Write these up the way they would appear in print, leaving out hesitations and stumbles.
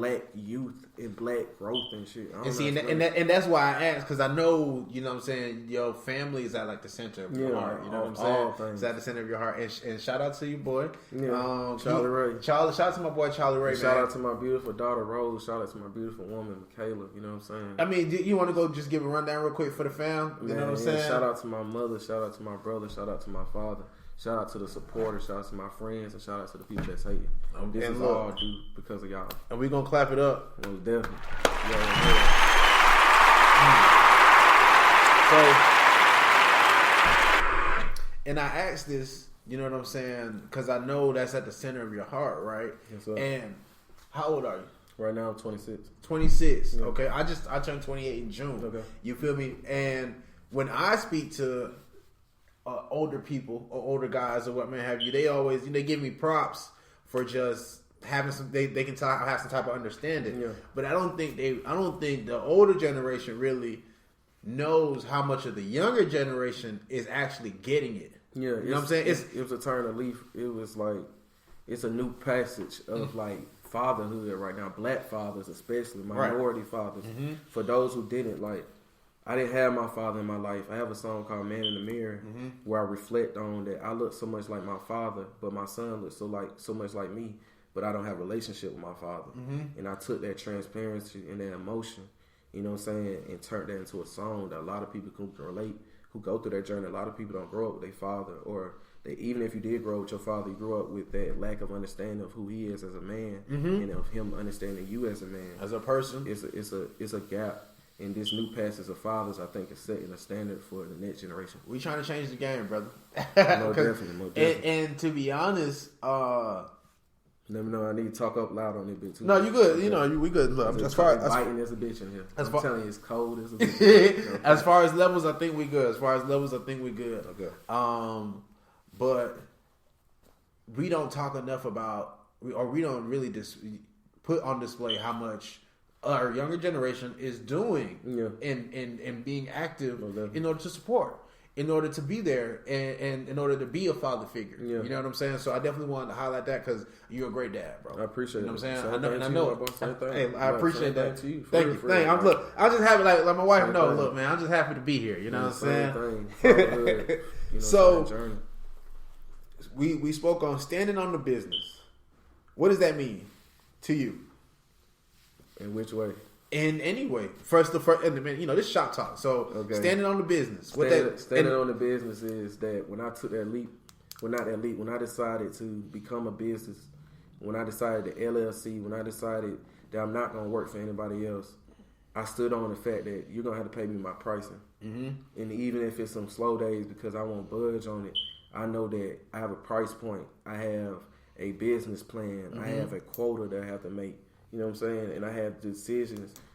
black youth and black growth and shit. And see, and that's why I asked, because I know, you know what I'm saying, your family is at like the center of your heart. You know what I'm saying? It's at the center of your heart. And shout out to you, boy. Yeah. Charlie Ray. Shout out to my boy Charlie Ray. Shout out to my beautiful daughter Rose. Shout out to my beautiful woman Michaela. You know what I'm saying? I mean, you want to go just give a rundown real quick for the fam? You know what I'm saying? Shout out to my mother. Shout out to my brother. Shout out to my father. Shout out to the supporters, shout out to my friends, and shout out to the people that's hating. This is all due because of y'all. And we gonna clap it up. Most definitely. So, and I asked this, you know what I'm saying, because I know that's at the center of your heart, right? Yes, sir. And how old are you? Right now I'm 26. 26. Yeah. Okay. I turned 28 in June. Okay. You feel me? And when I speak to older people or older guys or what may have you, they always they give me props for just having some they can have some type of understanding. Yeah. But I don't think the older generation really knows how much of the younger generation is actually getting it. Yeah, you know what I'm saying? It was a turn of leaf. It was like it's a new passage of like fatherhood right now. Black fathers, especially minority fathers. Mm-hmm. For those who didn't, like, I didn't have my father in my life. I have a song called "Man in the Mirror" where I reflect on that. I look so much like my father, but my son looks so much like me. But I don't have a relationship with my father, and I took that transparency and that emotion, you know what I'm saying, and turned that into a song that a lot of people can relate. Who go through that journey. A lot of people don't grow up with their father, or even if you did grow up with your father, you grew up with that lack of understanding of who he is as a man, and of him understanding you as a man, as a person. It's a gap. And this new passage of fathers, I think, is setting a standard for the next generation. We trying to change the game, brother. Most definitely. And to be honest, let me know. I need to talk up loud on it a bit too. No, you good. You know, we good. Look, as far as biting as a bitch in here. I'm telling you, it's cold as a bitch. Okay. As far as levels, I think we good. Okay. But we don't talk enough about, or we don't really put on display how much our younger generation is doing and being active in order to support, in order to be there, and in order to be a father figure. Yeah. You know what I'm saying? So I definitely wanted to highlight that because you're a great dad, bro. I appreciate it. You know what I'm saying? I know. I appreciate that. To you. Thank you. Look, I'm just happy, like my wife knows, look, man, I'm just happy to be here. You know what I'm saying? So we spoke on standing on the business. What does that mean to you? In which way? In any way. First, this shop talk. So standing on the business. Standing on the business is that when I took that leap, when I decided to become a business, when I decided the LLC, when I decided that I'm not going to work for anybody else, I stood on the fact that you're going to have to pay me my pricing. Mm-hmm. And even if it's some slow days because I won't budge on it, I know that I have a price point. I have a business plan. Mm-hmm. I have a quota that I have to make. You know what I'm saying? And I have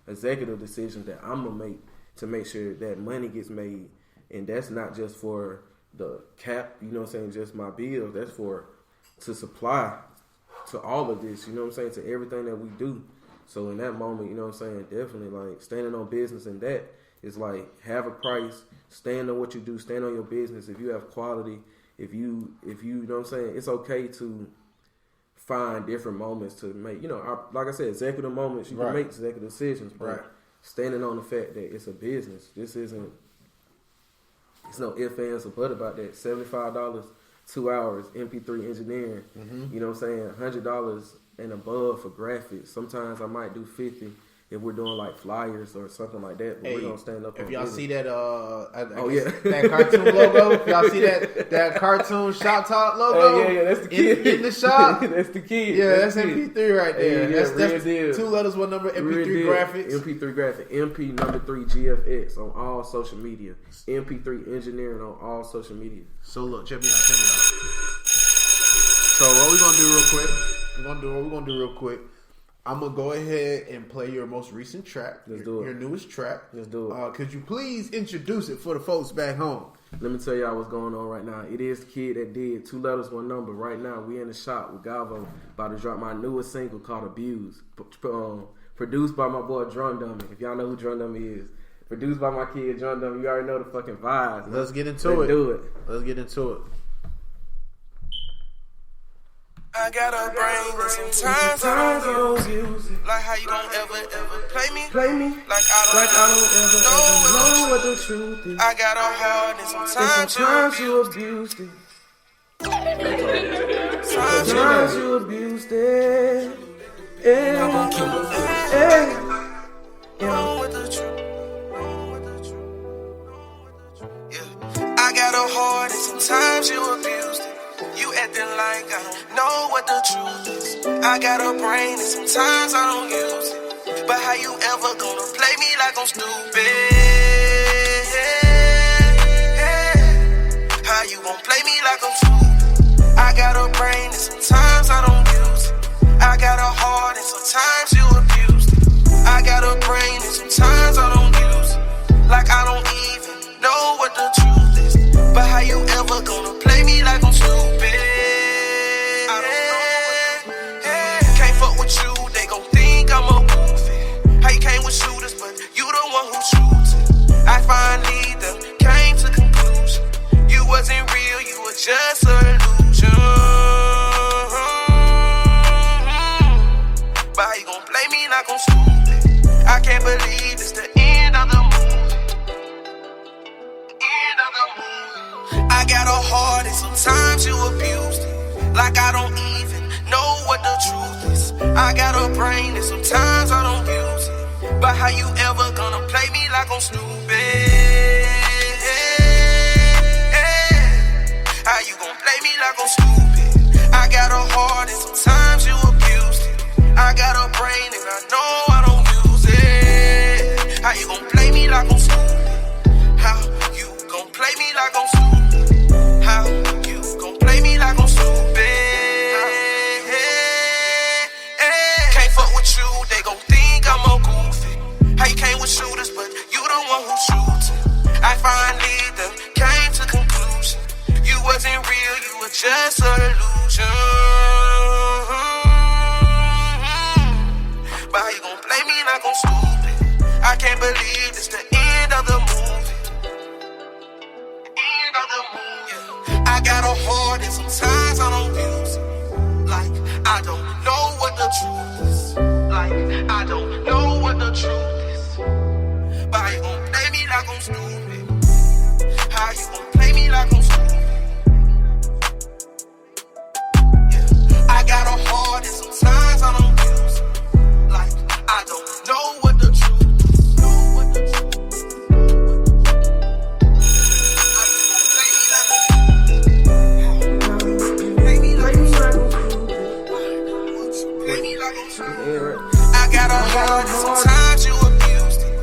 executive decisions that I'm going to make to make sure that money gets made. And that's not just for the cap, you know what I'm saying, just my bills. That's to supply to all of this, you know what I'm saying, to everything that we do. So in that moment, you know what I'm saying, definitely like standing on business, and that is like have a price, stand on what you do, stand on your business. If you have quality, if you know what I'm saying, it's okay to find different moments to make, like I said, executive moments. You can make executive decisions, but standing on the fact that it's a business. It's no ifs, ands, or buts about that. $75, 2 hours, MP3 engineering. Mm-hmm. You know what I'm saying? $100 and above for graphics. Sometimes I might do $50 if we're doing like flyers or something like that. But we're gonna stand up. If y'all see that, that cartoon logo. If y'all see that cartoon Shop Talk logo, that's the kid in the shop. That's the kid. Yeah, that's MP3 right there. That's deal. 2 letters, 1 number. MP3 graphics. MP3 graphic. MP number 3 GFX on all social media. MP3 engineering on all social media. So look, check me out. So what we're gonna do real quick. I'm going to go ahead and play your most recent track. Let's do it. Your newest track. Let's do it. Could you please introduce it for the folks back home? Let me tell y'all what's going on right now. It is the kid that did 2 letters, 1 number. Right now, we in the shop with Gavo, about to drop my newest single called Abuse. Produced by my boy Drum Dummy. If y'all know who Drum Dummy is. Produced by my kid Drum Dummy. You already know the fucking vibes. Let's get into it. Do it. Let's get into it. I I got a brain, and sometimes I don't use it. Like how you don't ever play me like I don't ever know what the truth is. I got a heart, and sometimes you abused it. Sometimes you abused it. I'm gonna keep it. Wrong with the truth. Yeah. I got a heart, and sometimes you abused it. You acting like I don't know what the truth is. I got a brain, and sometimes I don't use it. But how you ever gonna play me like I'm stupid? How you gonna play me like I'm stupid? I got a brain, and sometimes I don't use it. I got a heart, and sometimes you abused it. I got a brain, and sometimes I don't use it. Like I don't even know what the truth is. But how you ever gonna play me like I'm stupid? I don't know. Can't fuck with you, they gon' think I'm a goofy. How you came with shooters, but you the one who shoots it. I finally came to conclusion. You wasn't real, you were just an illusion. But how you gon' play me like I'm stupid? I can't believe it's the end of the movie. End of the movie. I got a heart, and sometimes you abused it. Like I don't even know what the truth is. I got a brain, and sometimes I don't use it. But how you ever gonna play me like I'm stupid? How you gon' play me like I'm stupid? I got a heart, and sometimes you abused it. I got a brain, and I know I don't use it. How you gon' play me like I'm stupid? How you gon' play me like I'm stupid? How you gon' play me like I'm stupid? Can't fuck with you, they gon' think I'm a goofy. How you came with shooters, but you the one who shoots it. I finally came to conclusion. You wasn't real, you were just an illusion. But how you gon' play me like I'm stupid? I can't believe it's the end of the movie. End of the movie. I got a heart, and sometimes I don't use it. Like I don't know what the truth is. Like I don't know what the truth is. But how you gon' play me like I'm stupid? How you gon' play me like I'm stupid? Yeah. I got a heart, and sometimes I don't use it. Like I don't know what the truth is. Know what the truth is. How you gon' play me like I'm stupid? Play me like I'm stupid. Play me like I'm stupid. I got a heart, and sometimes you abused it.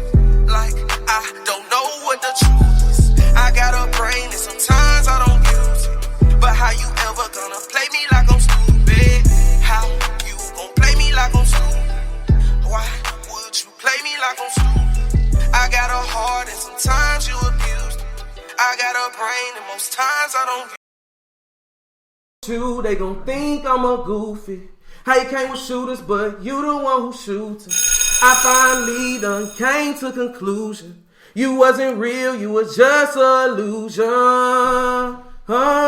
Like I don't know what the truth is. I got a brain, and sometimes I don't use it. But how you ever gonna play me like I'm stupid? How you gon' play me like I'm stupid? Why would you play me like I'm stupid? I got a heart, and sometimes you abused it. I got a brain, and most times I don't use You, they gon' think I'm a goofy. How you came with shooters, but you the one who shoots 'em. I finally came to conclusion. You wasn't real, you was just an illusion. How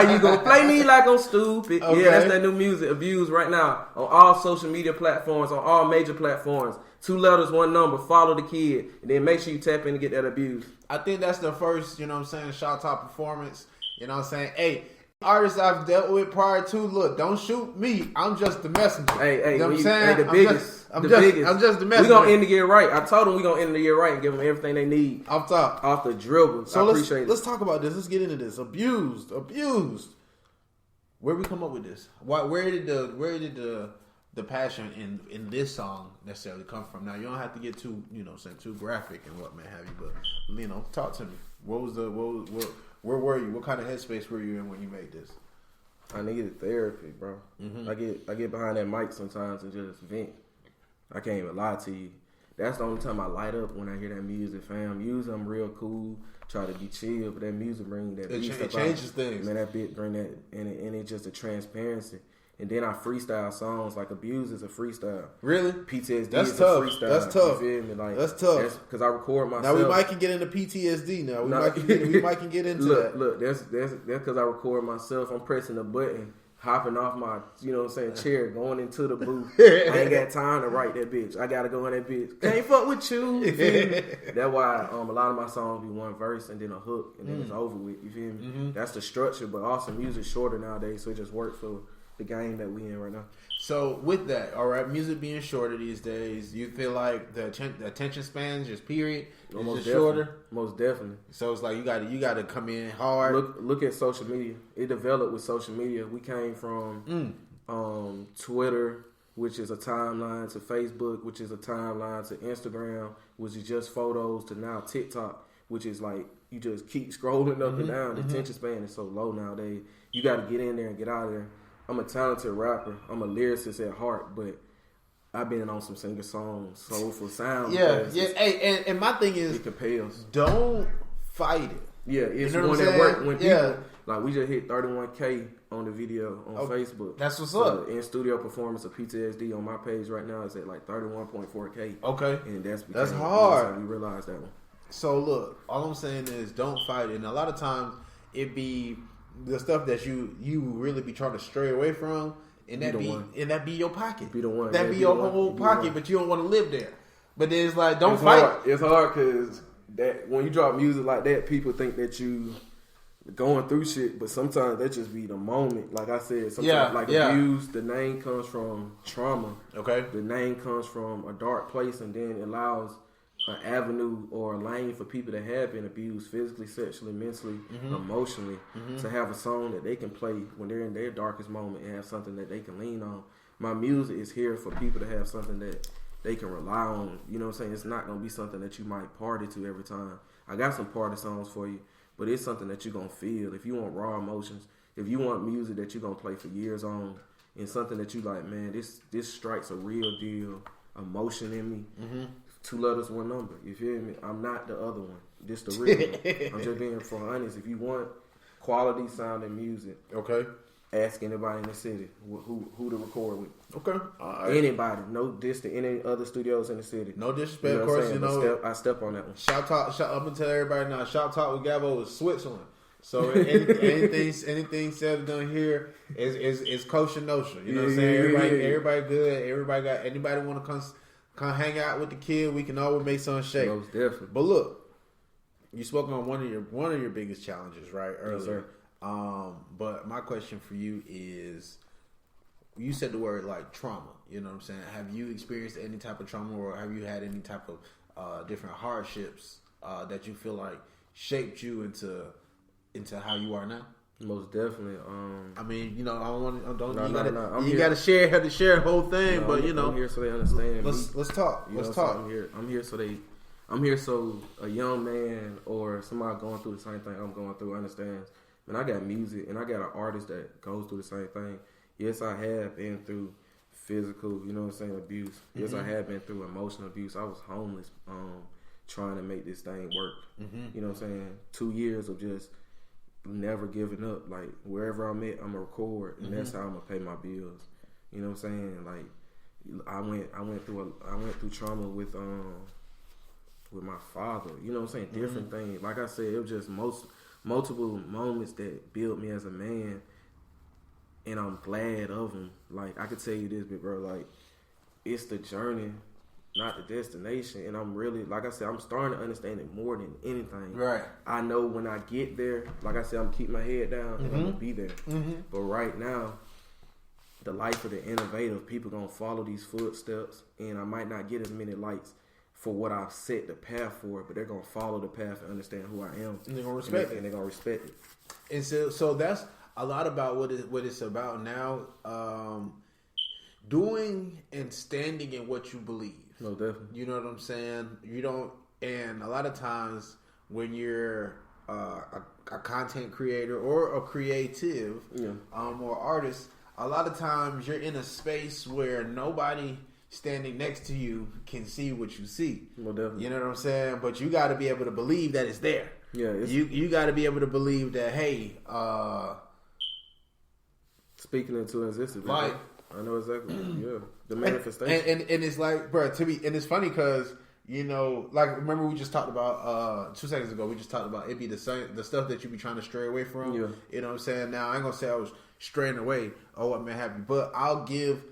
you gonna play me like I'm stupid? Okay. Yeah, that's that new music, Abused, right now on all social media platforms, on all major platforms. 2 letters, 1 number. Follow the kid, and then make sure you tap in to get that Abused. I think that's the first, you know what I'm saying, shout out performance. You know what I'm saying? Hey, artists I've dealt with prior to, look, don't shoot me. I'm just the messenger. Hey, you know what I'm saying? Hey, the biggest. I'm just the messenger. We gonna end the year right. I told them we gonna end the year right and give them everything they need. Off top. Off the dribble. So I appreciate it. Let's talk about this. Let's get into this. Abused. Where we come up with this? Where did the passion in this song necessarily come from? Now you don't have to get too, you know, too graphic and what may have you, but you know, talk to me. Where were you? What kind of headspace were you in when you made this? I needed therapy, bro. Mm-hmm. I get behind that mic sometimes and just vent. I can't even lie to you. That's the only time I light up when I hear that music, fam. Usually I'm real cool, try to be chill, but that music bring that beat stuff changes out. things. Man, that beat bring that, and it's just a transparency. And then I freestyle songs. Like Abuse is a freestyle. Really? PTSD That's is tough. a freestyle. That's tough. You feel me? Like, that's tough. Because I record myself. Now we might can get into PTSD. Now we might can get into that. Look, that's because I record myself. I'm pressing a button, hopping off my, chair, going into the booth. I ain't got time to write that bitch. I gotta go in that bitch. Can't fuck with you. You feel me? That's why a lot of my songs be one verse and then a hook and then it's over with. You feel me? Mm-hmm. That's the structure. But also music's shorter nowadays, so it just works for the game that we in right now. So with that, all right, music being shorter these days, you feel like the attention span, just period, is just shorter. Most definitely. So it's like you got to come in hard. Look at social media. It developed with social media. We came from Twitter, which is a timeline, to Facebook, which is a timeline, to Instagram, which is just photos, to now TikTok, which is like you just keep scrolling up and down. The attention span is so low nowadays. You got to get in there and get out of there. I'm a talented rapper. I'm a lyricist at heart, but I've been on some singer songs, soulful sound. Yeah. Hey, and my thing is, it compels. Don't fight it. Yeah, it's you know one that work when people like we just hit 31K on the video on Facebook. That's what's up. In studio performance of PTSD on my page right now is at like 31.4K. Okay, and that's hard. We realized that one. So look, all I'm saying is don't fight it. And a lot of times it be the stuff that you really be trying to stray away from, and that be your pocket. Be the one. That be your whole pocket, but you don't want to live there. But then it's like, don't fight. It's hard because that when you drop music like that, people think that you going through shit, but sometimes that just be the moment. Like I said, sometimes Abuse, the name comes from trauma. Okay. The name comes from a dark place, and then it allows an avenue or a lane for people that have been abused physically, sexually, mentally, emotionally, to have a song that they can play when they're in their darkest moment and have something that they can lean on. My music is here for people to have something that they can rely on. You know what I'm saying? It's not going to be something that you might party to every time. I got some party songs for you, but it's something that you're going to feel. If you want raw emotions, if you want music that you're going to play for years on, and something that you like, man, this strikes a real deal emotion in me. 2 letters, 1 number. You feel me? I'm not the other one. This the real one. I'm just being for honest. If you want quality sounding music, okay, ask anybody in the city who to record with. Okay, anybody. No diss to any other studios in the city. No disrespect, of course. I step on that one. Shout I'm gonna tell everybody now. Shout Talk with Gabo is Switzerland. So anything said and done here is kosher notion. You know what I'm saying? Everybody good. Anybody want to come hang out with the kid? We can always make something shake. Most definitely. But look, you spoke on one of your biggest challenges, right? Earlier. Yes, but my question for you is, you said the word like trauma. You know what I'm saying? Have you experienced any type of trauma, or have you had any type of different hardships that you feel like shaped you into how you are now? Most definitely. I mean, you know, I don't want you gotta share the whole thing, but you know, I'm here so they understand. Let's talk. Let's talk. I'm here so a young man or somebody going through the same thing I'm going through understands. Man, I got music and I got an artist that goes through the same thing. Yes, I have been through physical, you know what I'm saying, abuse. Yes, I have been through emotional abuse. I was homeless, trying to make this thing work. You know what I'm saying? 2 years of just never giving up. Like wherever I'm at, I'm gonna record, and that's how I'm gonna pay my bills. You know what I'm saying? Like I went through trauma with my father. You know what I'm saying? Different things. Like I said, it was just multiple moments that built me as a man, and I'm glad of them. Like I could tell you this, but bro, like it's the journey, not the destination. And I'm really, like I said, I'm starting to understand it more than anything. Right. I know when I get there, like I said, I'm keeping my head down and I'm gonna be there. But right now, the life of the innovative, people gonna follow these footsteps, and I might not get as many likes for what I've set the path for, but they're gonna follow the path and understand who I am. And they're gonna respect it. And they're gonna respect it. And so that's a lot about what it's about now. Doing and standing in what you believe. No, definitely. You know what I'm saying? You don't, and a lot of times when you're a content creator or a creative, or artist, a lot of times you're in a space where nobody standing next to you can see what you see. No, definitely. You know what I'm saying? But you got to be able to believe that it's there. Yeah, you got to be able to believe that, hey, speaking into existence. Like, I know exactly. Yeah, the manifestation. And it's like, bro, and it's funny because like remember we just talked about 2 seconds ago. We just talked about it be the same, the stuff that you be trying to stray away from. Yeah. You know what I'm saying? Now I ain't gonna say I was straying away or what may have you, but I'll give